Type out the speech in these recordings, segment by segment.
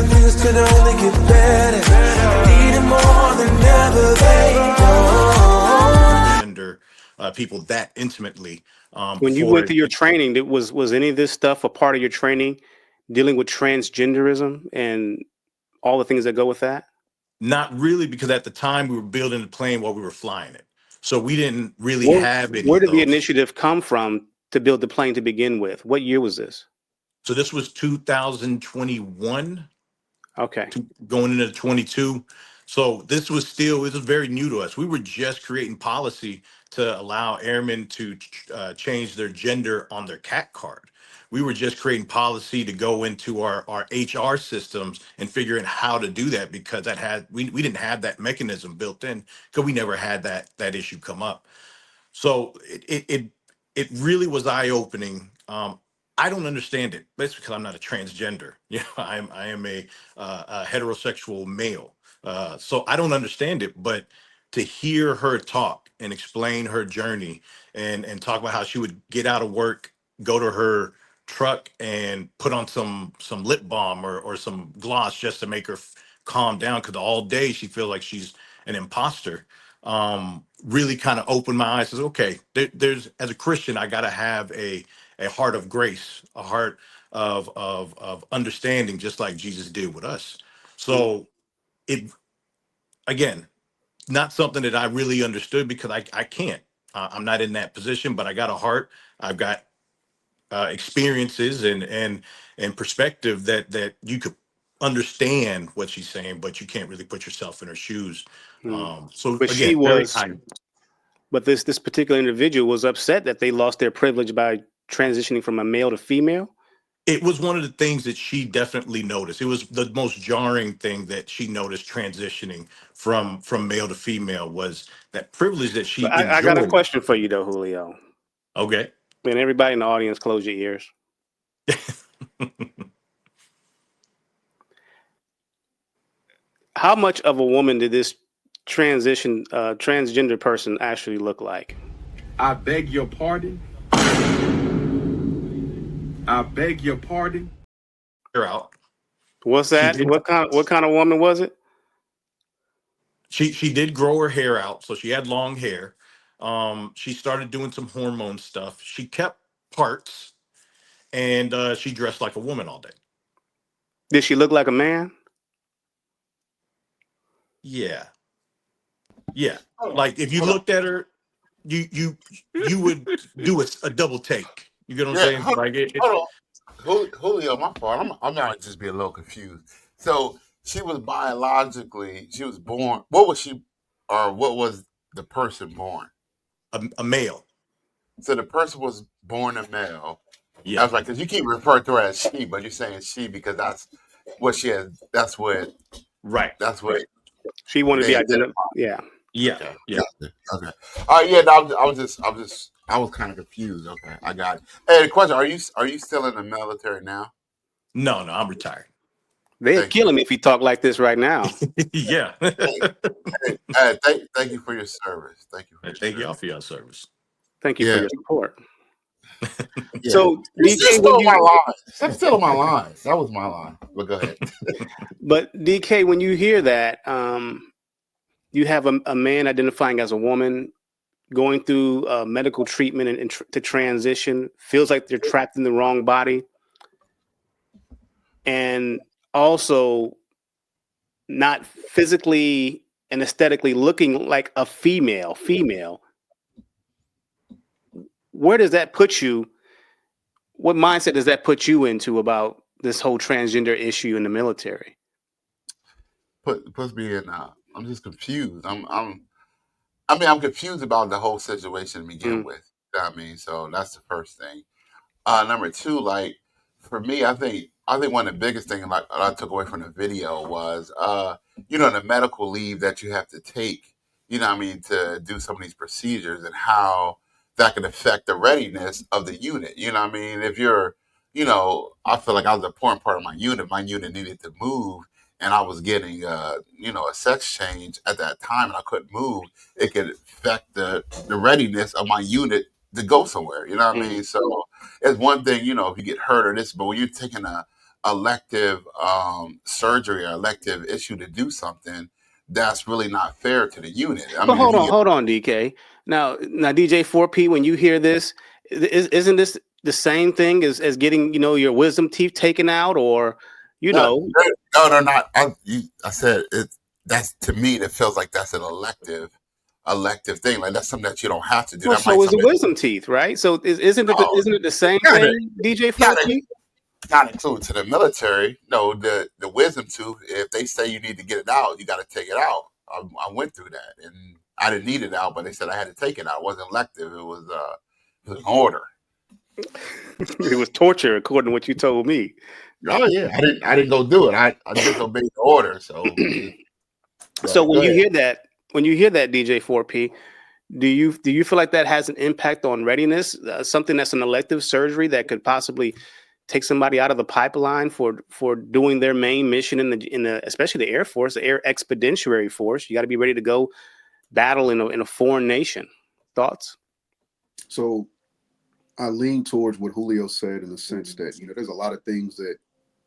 like things could only get better. Needing more than ever they don't. Gender people that intimately. When you went through your training, was any of this stuff a part of your training, dealing with transgenderism and all the things that go with that? Not really, because at the time we were building the plane while we were flying it. So we didn't really have any Where of did the those. initiative come from to build the plane to begin with? What year was this? So this was 2021. Okay. Going into 22. So this was very new to us. We were just creating policy to allow airmen to change their gender on their CAT card. We were just creating policy to go into our HR systems and figuring how to do that, because we didn't have that mechanism built in, because we never had that issue come up. So it really was eye opening. I don't understand it, but it's because I'm not a transgender. I am a heterosexual male, so I don't understand it. But to hear her talk and explain her journey, and talk about how she would get out of work, go to her truck, and put on some lip balm or some gloss just to make her calm down, because all day she feels like she's an imposter. Really kind of opened my eyes. Says, okay, there's, as a Christian, I got to have a heart of grace, a heart of understanding, just like Jesus did with us. So it, again, not something that I really understood, because I can't. I'm not in that position, but I got a heart. I've got experiences and perspective that you could understand what she's saying, but you can't really put yourself in her shoes. So But she again, very was, high. but this particular individual was upset that they lost their privilege by transitioning from a male to female. It was one of the things that she definitely noticed. It was the most jarring thing that she noticed, transitioning from male to female, was that privilege that she But I got a enjoyed. question for you though, Julio. Okay. And everybody in the audience, close your ears. How much of a woman did this transgender person actually look like? I beg your pardon. I beg your pardon. Her out. What's that? What kind of woman was it? She did grow her hair out, so she had long hair. She started doing some hormone stuff. She kept parts, and she dressed like a woman all day. Did she look like a man? Yeah. Like if you looked at her, you would do a double take. You get what I'm saying? Hold on. Julio, my fault. I'm not just be a little confused. So she was she was born. What was she, or what was the person born? A male. So the person was born a male. Yeah. I was like, because you keep referring to her as she, but you're saying she because that's what she has. That's what. Right. That's what she wanted to be identified. Yeah. Yeah. Okay. Yeah. Okay. All right. Yeah. No, I was kind of confused. Okay, I got it. Hey, the question: Are you still in the military now? No, I'm retired. They're killing me if you talk like this right now. Yeah. Thank you for your service. Thank you. Thank y'all for your service. Thank you for your support. Yeah. So DK, still my line. That's still my line. That was my line. But go ahead. But DK, when you hear that, you have a man identifying as a woman, going through medical treatment and to transition, feels like they're trapped in the wrong body, and also not physically and aesthetically looking like a female. Where does that put you? What mindset does that put you into about this whole transgender issue in the military? Puts me in. I'm just confused. I'm confused about the whole situation to begin with. You know what I mean? So that's the first thing. Number two, like for me, I think one of the biggest things like I took away from the video was, the medical leave that you have to take, to do some of these procedures and how that can affect the readiness of the unit. You know what I mean? If you're, I feel like I was an important part of my unit. My unit needed to move, and I was getting, a sex change at that time, and I couldn't move. It could affect the readiness of my unit to go somewhere. You know what I mean? So it's one thing, if you get hurt or this, but when you're taking a elective surgery or elective issue to do something that's really not fair to the unit. I But mean, if you get hold on, DK. Now, DJ4P, when you hear this, isn't this the same thing as getting, your wisdom teeth taken out, or, no, no, they're not. I said it. That's to me. That feels like that's an elective thing. Like that's something that you don't have to do. well, That might so is the somebody. wisdom teeth, right? So isn't it No, isn't it the same yeah, thing, yeah, DJ4P? not included to the military. No, the wisdom tooth. If they say you need to get it out, you got to take it out. I went through that, and I didn't need it out, but they said I had to take it out. It wasn't elective. It was an order. It was torture, according to what you told me. Oh yeah, I didn't go do it. I just obeyed the order. So So when go you ahead. hear that, DJ4P, do you feel like that has an impact on readiness? Something that's an elective surgery that could possibly take somebody out of the pipeline for doing their main mission in the especially the Air Force, the Air Expeditionary Force. You got to be ready to go battle in a foreign nation. Thoughts? So I lean towards what Julio said in the sense that, there's a lot of things that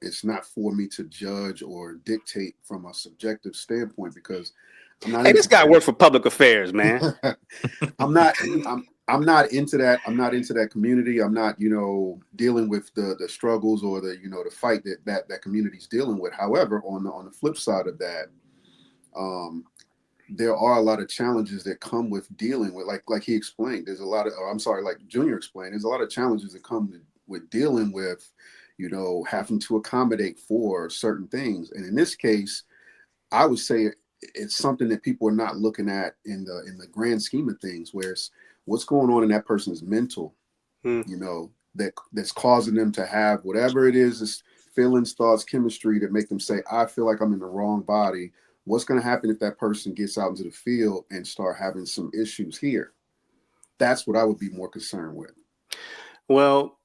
it's not for me to judge or dictate from a subjective standpoint because I'm not. Hey, this guy works for public affairs, man. I'm not. I'm not into that. I'm not into that community. I'm not, dealing with the struggles or the fight that community's dealing with. However, on the flip side of that, there are a lot of challenges that come with dealing with, like he explained. There's a lot of, like Junior explained. There's a lot of challenges that come with dealing with, having to accommodate for certain things. And in this case, I would say it's something that people are not looking at in the grand scheme of things, where it's what's going on in that person's mental, that's causing them to have whatever it is feelings, thoughts, chemistry that make them say, I feel like I'm in the wrong body. What's going to happen if that person gets out into the field and start having some issues here? That's what I would be more concerned with. Well,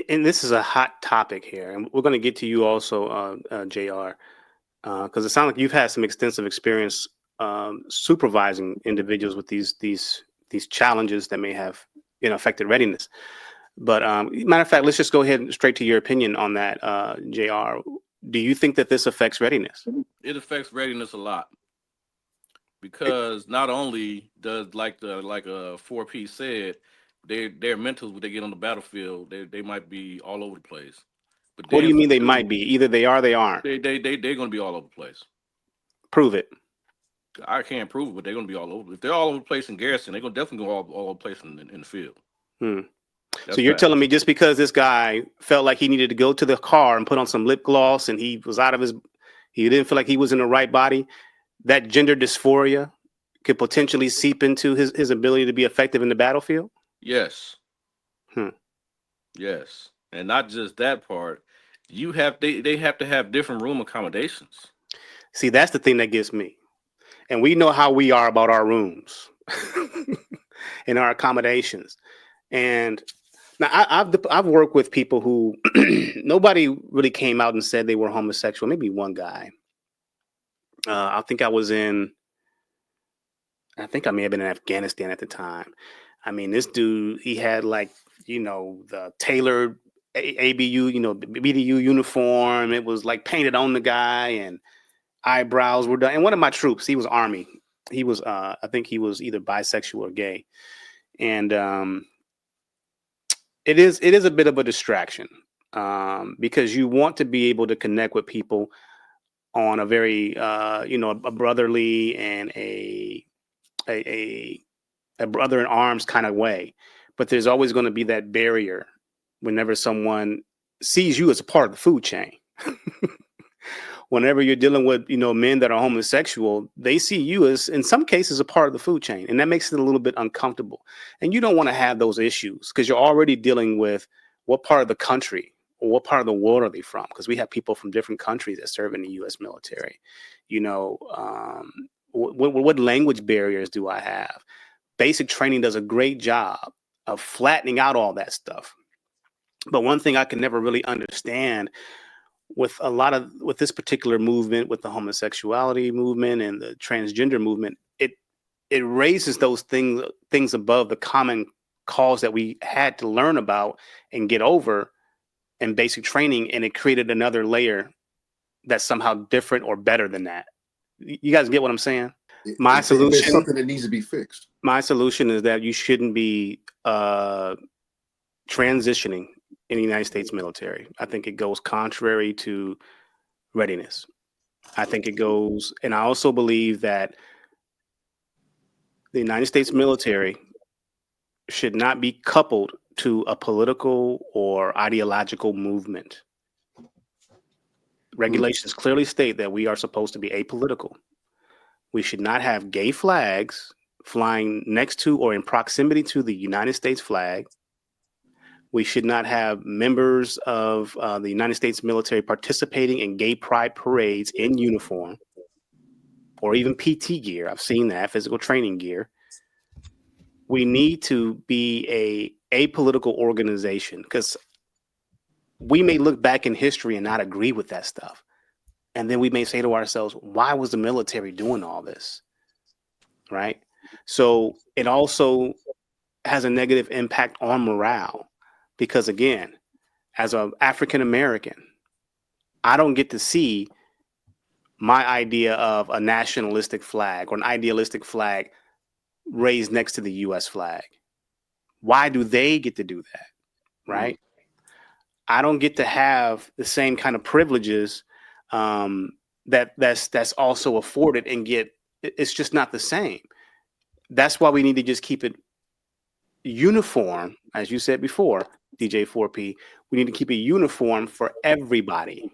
and this is a hot topic here, and we're going to get to you also, JR, because it sounds like you've had some extensive experience supervising individuals with these challenges that may have affected readiness. But matter of fact, let's just go ahead and straight to your opinion on that, JR. Do you think that this affects readiness? It affects readiness a lot because not only does like 4P said, their mentals when they get on the battlefield, they might be all over the place. But What do you mean they might be? Either they are, they aren't. They're going to be all over the place. Prove it. I can't prove it, but they're going to be all over. If they're all over the place in garrison, they're going to definitely go all over the place in the field. So you're telling me just because this guy felt like he needed to go to the car and put on some lip gloss and he didn't feel like he was in the right body, that gender dysphoria could potentially seep into his ability to be effective in the battlefield? Yes. Yes. And not just that part. They have to have different room accommodations. See, that's the thing that gets me. And we know how we are about our rooms and our accommodations. And now I've worked with people who nobody really came out and said they were homosexual. Maybe one guy. I think I may have been in Afghanistan at the time. I mean, this dude, he had the tailored ABU, BDU uniform. It was like painted on the guy and eyebrows were done. And one of my troops, he was Army. He was, I think he was either bisexual or gay. And it is a bit of a distraction because you want to be able to connect with people on a very, a brotherly and a brother in arms kind of way. But there's always going to be that barrier whenever someone sees you as a part of the food chain. Whenever you're dealing with, men that are homosexual, they see you as, in some cases, a part of the food chain. And that makes it a little bit uncomfortable. And you don't want to have those issues because you're already dealing with what part of the country or what part of the world are they from? Because we have people from different countries that serve in the U.S. military. What language barriers do I have? Basic training does a great job of flattening out all that stuff. But one thing I can never really understand with this particular movement, with the homosexuality movement and the transgender movement, it raises those things above the common cause that we had to learn about and get over. and basic training, and it created another layer that's somehow different or better than that. You guys get what I'm saying? My If there's solution, something that needs to be fixed. my solution is that you shouldn't be transitioning in the United States military. I think it goes contrary to readiness. I think it goes, and I also believe that the United States military should not be coupled to a political or ideological movement. Regulations clearly state that we are supposed to be apolitical. We should not have gay flags flying next to or in proximity to the United States flag. We should not have members of the United States military participating in gay pride parades in uniform or even PT gear. I've seen that, physical training gear. We need to be a apolitical organization, because we may look back in history and not agree with that stuff. And then we may say to ourselves, why was the military doing all this? Right? So it also has a negative impact on morale, because again, as an African American, I don't get to see my idea of a nationalistic flag or an idealistic flag raised next to the US flag. Why do they get to do that? Right? I don't get to have the same kind of privileges that's also afforded and get. It's just not the same. That's why we need to just keep it uniform, as you said before, DJ 4P. We need to keep it uniform for everybody.